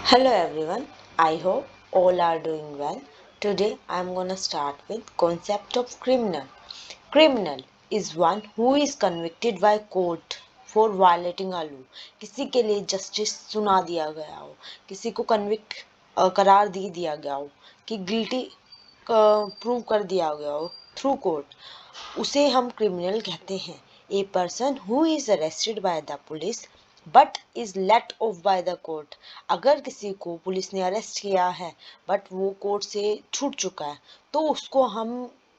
Hello everyone, I hope all are doing well. Today I am gonna start with concept of criminal. Criminal is one who is convicted by court for violating a law. किसी के लिए justice सुना दिया गया हो, किसी को convict करार दे दिया गया हो कि गिल्टी प्रूव कर दिया गया हो थ्रू कोर्ट, उसे हम क्रिमिनल कहते हैं. A person who is arrested by the police but is let off by the court. अगर किसी को पुलिस ने अरेस्ट किया है बट वो कोर्ट से छूट चुका है तो उसको हम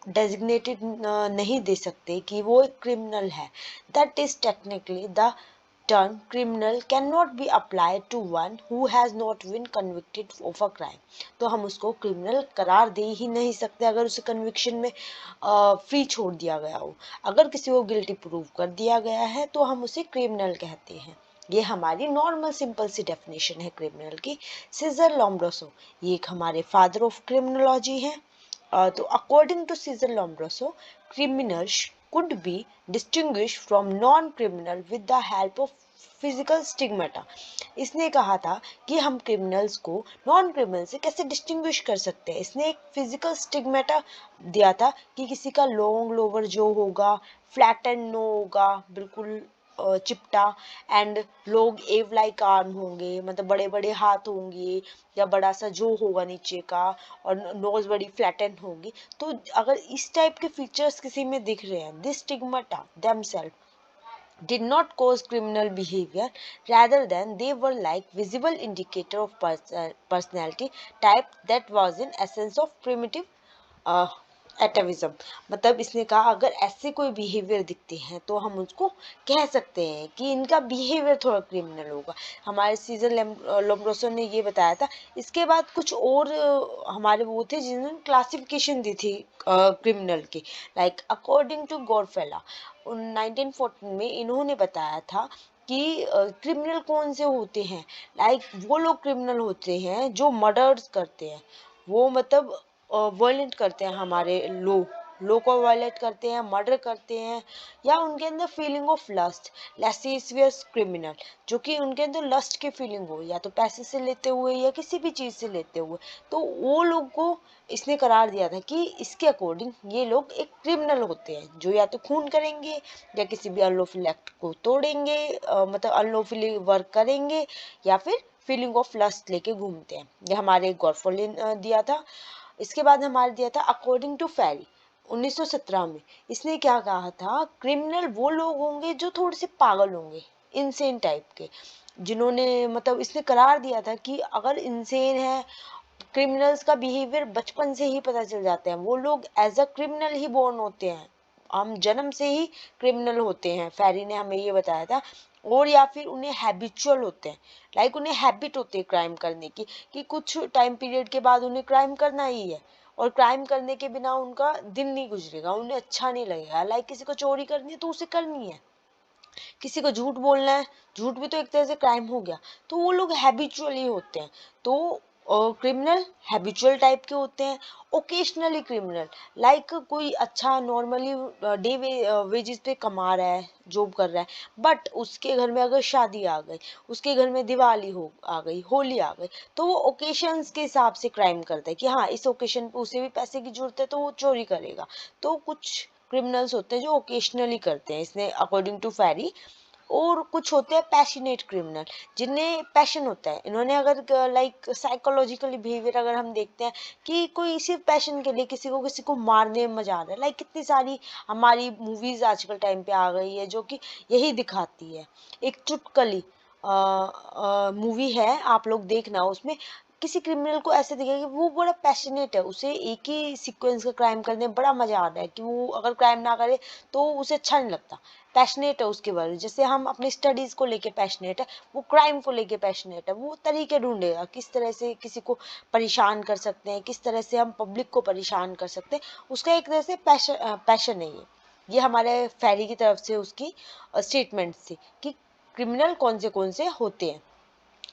डेजिग्नेटेड नहीं दे सकते कि वो एक क्रिमिनल है. That is technically the term criminal cannot be applied to one who has not been convicted of a crime. तो हम उसको क्रिमिनल करार दे ही नहीं सकते अगर उसे कन्विक्शन में फ्री छोड़ दिया गया हो. अगर किसी को गिल्टी प्रूव कर दिया गया है तो हम उसे क्रिमिनल कहते हैं. ये हमारी नॉर्मल सिंपल सी डेफिनेशन है क्रिमिनल की. सीजर लोम्ब्रोसो ये एक हमारे फादर ऑफ क्रिमिनोलॉजी है. तो according to Cesare Lombroso, criminals could be distinguished from non-criminal with the help of physical stigmata. इसने कहा था कि हम क्रिमिनल्स को नॉन क्रिमिनल से कैसे डिस्टिंग्विश कर सकते हैं. इसने एक फिजिकल स्टिग्मेटा दिया था कि किसी का लॉन्ग लोअर जो होगा, फ्लैट एंड नो होगा, बिल्कुल चिपटा, एंड लोग एव लाइक आर्म होंगे, मतलब बड़े बड़े हाथ होंगे, या बड़ा सा जो होगा नीचे का, और नोज बड़ी फ्लैटन होगी. तो अगर इस टाइप के फीचर्स किसी में दिख रहे हैं, this स्टिग्माटा themselves did not cause criminal behavior, rather than they were like visible indicator of personality type that was in essence of primitive एटाविज्म. मतलब इसने कहा अगर ऐसे कोई बिहेवियर दिखते हैं तो हम उसको कह सकते हैं कि इनका बिहेवियर थोड़ा क्रिमिनल होगा. हमारे सीजर लोम्ब्रोसो ने ये बताया था. इसके बाद कुछ और हमारे वो थे जिन्होंने क्लासिफिकेशन दी थी क्रिमिनल की. लाइक अकॉर्डिंग टू गॉडफेला 1914 में इन्होंने बताया था कि क्रिमिनल कौन से होते हैं. लाइक वो लोग क्रिमिनल होते हैं जो मर्डर्स करते हैं, वो मतलब वायलेंट करते हैं, हमारे लो को वायलेट करते हैं, मर्डर करते हैं, या उनके अंदर फीलिंग ऑफ लस्ट. लेसियस क्रिमिनल जो कि उनके अंदर लस्ट की फीलिंग हो, या तो पैसे से लेते हुए या किसी भी चीज से लेते हुए, तो वो लोग को इसने करार दिया था कि इसके अकॉर्डिंग ये लोग एक क्रिमिनल होते हैं जो या तो खून करेंगे या किसी भी अनलॉफुल एक्ट को तोड़ेंगे, मतलब अनलॉफुली वर्क करेंगे, या फिर फीलिंग ऑफ लस्ट लेके घूमते हैं. ये हमारे गॉडफॉल ने दिया था. इसके बाद हमारे दिया था अकॉर्डिंग टू फेरी 1917 में. इसने क्या कहा था, क्रिमिनल वो लोग होंगे जो थोड़े से पागल होंगे, इनसेन टाइप के, जिन्होंने मतलब इसने करार दिया था कि अगर इनसेन है, क्रिमिनल्स का बिहेवियर बचपन से ही पता चल जाते हैं, वो लोग एज अ क्रिमिनल ही बोर्न होते हैं, हम जन्म से ही क्रिमिनल होते हैं, फेरी ने हमें ये बताया था. और या फिर उन्हें हैबिचुअल होते हैं, लाइक उन्हें हैबिट होती है क्राइम करने की, कि कुछ टाइम पीरियड के बाद उन्हें क्राइम करना ही है, और क्राइम करने के बिना उनका दिन नहीं गुजरेगा, उन्हें अच्छा नहीं लगेगा. लाइक किसी को चोरी करनी है तो उसे करनी है, किसी को झूठ बोलना है, झूठ भी तो एक तरह से क्राइम हो गया. तो वो लोग हैबिचुअली होते हैं. तो क्रिमिनल हैबिचुअल टाइप के होते हैं. ओकेशनली क्रिमिनल लाइक कोई अच्छा नॉर्मली डे वेजेस पे कमा रहा है, जॉब कर रहा है, बट उसके घर में अगर शादी आ गई, उसके घर में दिवाली हो आ गई, होली आ गई, तो वो ओकेशंस के हिसाब से क्राइम करता है कि हाँ इस ओकेशन पे उसे भी पैसे की जरूरत है तो वो चोरी करेगा. तो कुछ क्रिमिनल्स होते हैं जो ओकेशनली करते हैं, इसने अकॉर्डिंग टू फेरी. और कुछ होते हैं पैशनेट क्रिमिनल, जिन्हें पैशन होता है. इन्होंने अगर लाइक साइकोलॉजिकली बिहेवियर अगर हम देखते हैं कि कोई सिर्फ पैशन के लिए किसी को मारने में मजा आ रहा है. लाइक कितनी सारी हमारी मूवीज आजकल टाइम पे आ गई है जो कि यही दिखाती है. एक चुटकली मूवी है, आप लोग देखना, उसमें किसी क्रिमिनल को ऐसे दिखेगा कि वो बड़ा पैशनेट है, उसे एक ही सीक्वेंस का क्राइम करने में बड़ा मजा आ रहा है, कि वो अगर क्राइम ना करे तो उसे अच्छा नहीं लगता. पैशनेट है उसके बारे में, जैसे हम अपनी स्टडीज को लेके पैशनेट है, वो क्राइम को लेके पैशनेट है. वो तरीके ढूंढेगा किस तरह से किसी को परेशान कर सकते हैं, किस तरह से हम पब्लिक को परेशान कर सकते हैं. उसका एक तरह से पैशन है ये हमारे फेरी की तरफ से उसकी स्टेटमेंट थी कि क्रिमिनल कौन से होते हैं.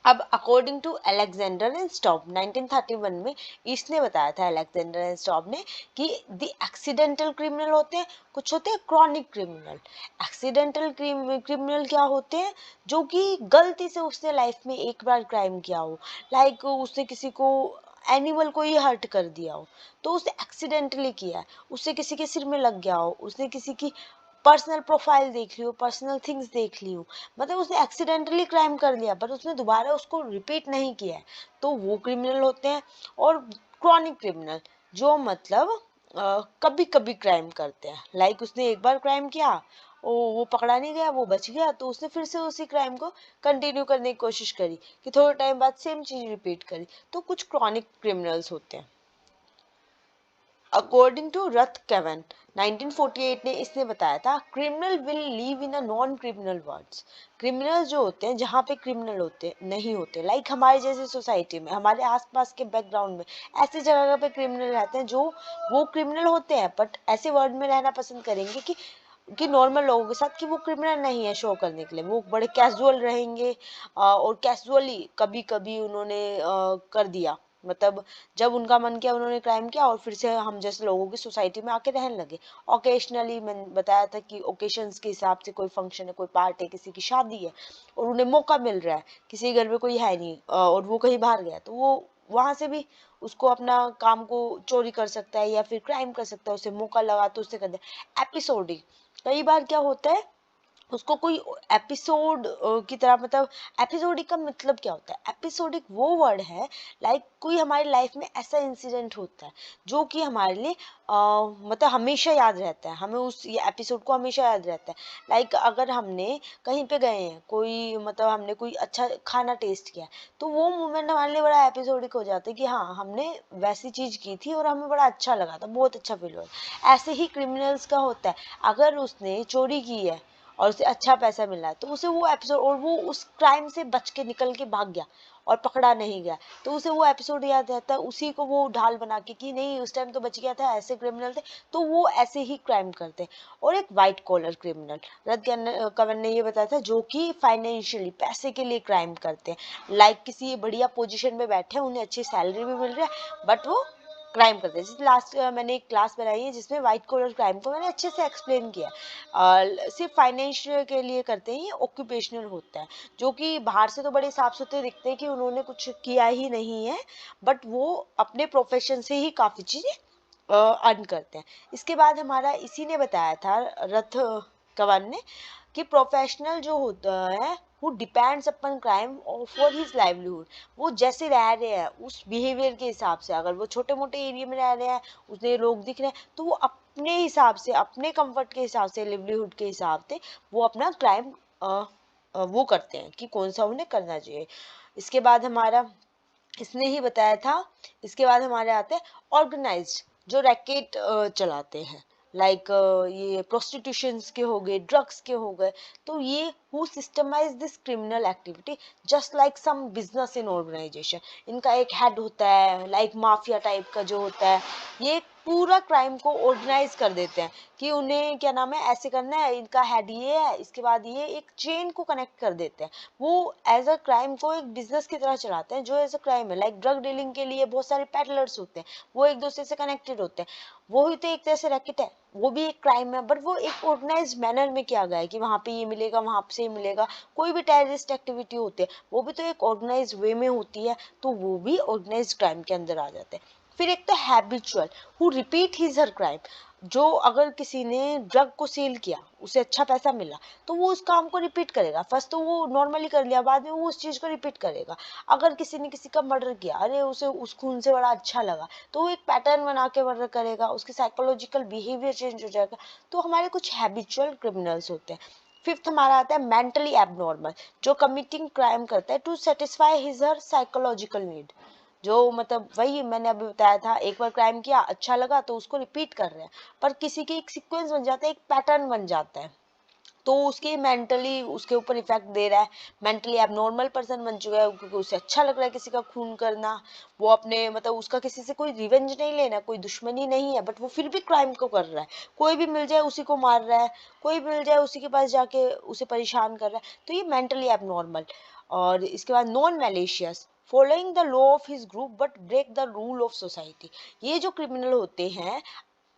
अब अकॉर्डिंग टू अलेक्जेंडर एंड स्टॉब 1931 में इसने बताया था, अलेक्जेंडर एंड स्टॉब ने, कि द एक्सीडेंटल क्रिमिनल होते हैं, कुछ होते हैं क्रॉनिक क्रिमिनल। एक्सीडेंटल क्रिमिनल क्या होते हैं, जो कि गलती से उसने लाइफ में एक बार क्राइम किया हो, लाइक उसने किसी को, एनिमल को ही हर्ट कर दिया हो, तो उसने एक्सीडेंटली किया है, उससे किसी के सिर में लग गया हो, उसने किसी की पर्सनल प्रोफाइल देख ली हो, पर्सनल थिंग्स देख ली हो, मतलब उसने एक्सीडेंटली क्राइम कर लिया बट उसने दोबारा उसको रिपीट नहीं किया है, तो वो क्रिमिनल होते हैं। और क्रॉनिक क्रिमिनल, जो मतलब कभी कभी क्राइम करते हैं, लाइक उसने एक बार क्राइम किया, वो पकड़ा नहीं गया, वो बच गया, तो उसने फिर से उसी क्राइम को कंटिन्यू करने की कोशिश करी, कि थोड़े टाइम बाद सेम चीज रिपीट करी, तो कुछ क्रॉनिक क्रिमिनल्स होते हैं। अकॉर्डिंग टू रथ केवन 1948 ने इसने बताया था, criminal will leave in a non criminal words. Criminal जो होते हैं, जहाँ पे क्रिमिनल होते नहीं होते, लाइक हमारे जैसे सोसाइटी में, हमारे आसपास के बैकग्राउंड में ऐसी जगह पे क्रिमिनल रहते हैं, जो वो क्रिमिनल होते हैं बट ऐसे वर्ड में रहना पसंद करेंगे कि नॉर्मल लोगों के साथ, कि वो क्रिमिनल नहीं है शो करने के लिए, वो बड़े कैजुअल रहेंगे, और कैजुअली कभी कभी उन्होंने कर दिया, मतलब जब उनका मन किया उन्होंने क्राइम किया, और फिर से हम जैसे लोगों की सोसाइटी में आके रहने लगे। ओकेशनली मैंने बताया था कि ओकेशंस के हिसाब से, कोई फंक्शन है, कोई पार्टी है, किसी की शादी है, और उन्हें मौका मिल रहा है, किसी घर में कोई है नहीं, और वो कहीं बाहर गया, तो वो वहां से भी उसको अपना काम को चोरी कर सकता है या फिर क्राइम कर सकता है, उसे मौका लगा तो उससे कर दे। एपिसोडिक, कई बार क्या होता है, उसको कोई एपिसोड की तरह, मतलब एपिसोडिक का मतलब क्या होता है, एपिसोडिक वो वर्ड है, लाइक कोई हमारी लाइफ में ऐसा इंसिडेंट होता है जो कि हमारे लिए मतलब हमेशा याद रहता है, हमें उस एपिसोड को हमेशा याद रहता है। लाइक अगर हमने कहीं पे गए हैं, कोई मतलब हमने कोई अच्छा खाना टेस्ट किया, तो वो मोमेंट हमारे लिए बड़ा एपिसोडिक हो जाता है, कि हाँ हमने वैसी चीज की थी और हमें बड़ा अच्छा लगा था, बहुत अच्छा फील हुआ। ऐसे ही क्रिमिनल्स का होता है, अगर उसने चोरी की है और उसे अच्छा पैसा मिला है, तो उसे वो एपिसोड, और वो उस क्राइम से बच के निकल के भाग गया और पकड़ा नहीं गया, तो उसे वो एपिसोड याद रहता है, उसी को वो ढाल बना के, कि नहीं उस टाइम तो बच गया था, ऐसे क्रिमिनल थे, तो वो ऐसे ही क्राइम करते हैं। और एक वाइट कॉलर क्रिमिनल, रद कंवर ने ये बताया था, जो कि फाइनेंशियली पैसे के लिए क्राइम करते हैं, लाइक किसी बढ़िया पोजीशन में बैठे हैं, उन्हें अच्छी सैलरी भी मिल रही है, बट वो क्राइम करते हैं। जैसे लास्ट मैंने एक क्लास बनाई है जिसमें व्हाइट कॉलर क्राइम को मैंने अच्छे से एक्सप्लेन किया। सिर्फ फाइनेंशियल के लिए करते हैं, ये ऑक्यूपेशनल होता है, जो कि बाहर से तो बड़े साफ सुथरे दिखते हैं कि उन्होंने कुछ किया ही नहीं है, बट वो अपने प्रोफेशन से ही काफी चीजें अर्न करते हैं। इसके बाद हमारा इसी ने बताया था, रथ कंवर ने, कि प्रोफेशनल जो होता है, who depends upon crime for his livelihood, वो जैसे रह रहे हैं उस बिहेवियर के हिसाब से, अगर वो छोटे मोटे एरिया में रह रहे हैं, उसे लोग दिख रहे हैं, तो वो अपने हिसाब से, अपने कंफर्ट के हिसाब से, लिवलीहुड के हिसाब से वो अपना क्राइम वो करते हैं कि कौन सा उन्हें करना चाहिए। इसके बाद हमारा इसने ही बताया था, इसके बाद हमारे आते हैं ऑर्गेनाइज्ड, जो रैकेट चलाते हैं, लाइक ये प्रोस्टिट्यूशंस के हो गए, ड्रग्स के हो गए, तो ये who systemise this criminal activity just like some business in organisation. इनका एक हेड होता है, लाइक माफिया टाइप का जो होता है, ये पूरा क्राइम को ऑर्गेनाइज कर देते हैं, कि उन्हें क्या नाम है, ऐसे करना है, इनका हेड ये है, इसके बाद ये एक चेन को कनेक्ट कर देते हैं। वो एज अ क्राइम को एक बिजनेस की तरह चलाते हैं, जो एज अ क्राइम है, लाइक ड्रग डीलिंग के लिए बहुत सारे पैडलर्स होते हैं, वो एक दूसरे से कनेक्टेड होते हैं, वो ही तो एक तरह से रैकेट है, वो भी एक क्राइम है, बट वो एक ऑर्गेनाइज मैनर में किया गया है, कि वहां पे ये मिलेगा, वहां से ये मिलेगा। कोई भी टेररिस्ट एक्टिविटी होती है, वो भी तो एक ऑर्गेनाइज वे में होती है, तो वो भी ऑर्गेनाइज क्राइम के अंदर आ जाते हैं। फिर एक तो habitual, who repeat his her crime, जो अगर किसी ने ड्रग को सेल किया, उसे अच्छा पैसा मिला, तो वो उस काम को रिपीट करेगा। फर्स्ट तो वो नॉर्मली कर लिया, बाद में वो उस चीज को रिपीट करेगा। अगर किसी ने किसी का मर्डर किया, अरे उसे उस खून से बड़ा अच्छा लगा, तो वो एक पैटर्न बना के मर्डर करेगा, उसकी साइकोलॉजिकल बिहेवियर चेंज हो जाएगा। तो हमारे कुछ हैबिचुअल क्रिमिनल्स होते हैं। फिफ्थ हमारा आता है मेंटली एबनॉर्मल, जो कमिटिंग क्राइम करता है to satisfy his her psychological need, जो मतलब वही मैंने अभी बताया था, एक बार क्राइम किया, अच्छा लगा, तो उसको रिपीट कर रहे हैं, पर किसी की एक सीक्वेंस बन जाता है, एक पैटर्न बन जाता है, तो उसके मेंटली उसके ऊपर इफेक्ट दे रहा है, मेंटली एबनॉर्मल पर्सन बन चुका है, क्योंकि उसे अच्छा लग रहा है किसी का खून करना। वो अपने मतलब उसका किसी से कोई रिवेंज नहीं लेना, कोई दुश्मनी नहीं है, बट वो फिर भी क्राइम को कर रहा है, कोई भी मिल जाए उसी को मार रहा है, कोई भी मिल जाए उसी के पास जाके उसे परेशान कर रहा है, तो ये मेंटली एबनॉर्मल। और इसके बाद non malicious, following the law of his group but break the rule of society. ये जो क्रिमिनल होते हैं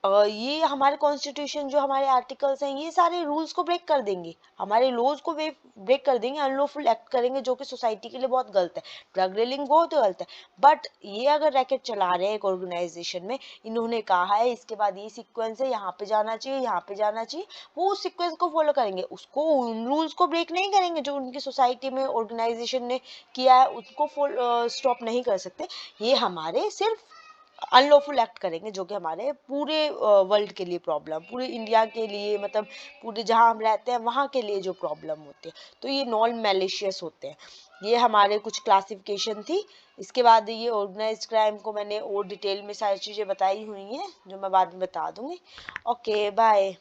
ये हमारे कॉन्स्टिट्यूशन जो हमारे आर्टिकल्स हैं ये सारे रूल्स को ब्रेक कर देंगे, हमारे लॉज को ब्रेक कर देंगे, अनलॉफुल एक्ट करेंगे जो कि सोसाइटी के लिए बहुत गलत है। ड्रग डीलिंग बहुत गलत है, बट ये अगर रैकेट चला रहे हैं एक ऑर्गेनाइजेशन में, इन्होंने कहा है इसके बाद ये सीक्वेंस है, यहाँ पे जाना चाहिए, यहाँ पे जाना चाहिए, वो उस सीक्वेंस को फॉलो करेंगे, उसको उन रूल्स को ब्रेक नहीं करेंगे जो उनकी सोसाइटी में ऑर्गेनाइजेशन ने किया है, उसको स्टॉप नहीं कर सकते। ये हमारे सिर्फ अनलॉफुल एक्ट करेंगे जो कि हमारे पूरे वर्ल्ड के लिए प्रॉब्लम, पूरे इंडिया के लिए, मतलब पूरे जहां हम रहते हैं वहां के लिए जो प्रॉब्लम होती है, तो ये नॉन मैलिशियस होते हैं। ये हमारे कुछ क्लासिफिकेशन थी। इसके बाद ये ऑर्गेनाइज्ड क्राइम को मैंने और डिटेल में सारी चीज़ें बताई हुई हैं जो मैं बाद में बता दूंगी। Okay bye.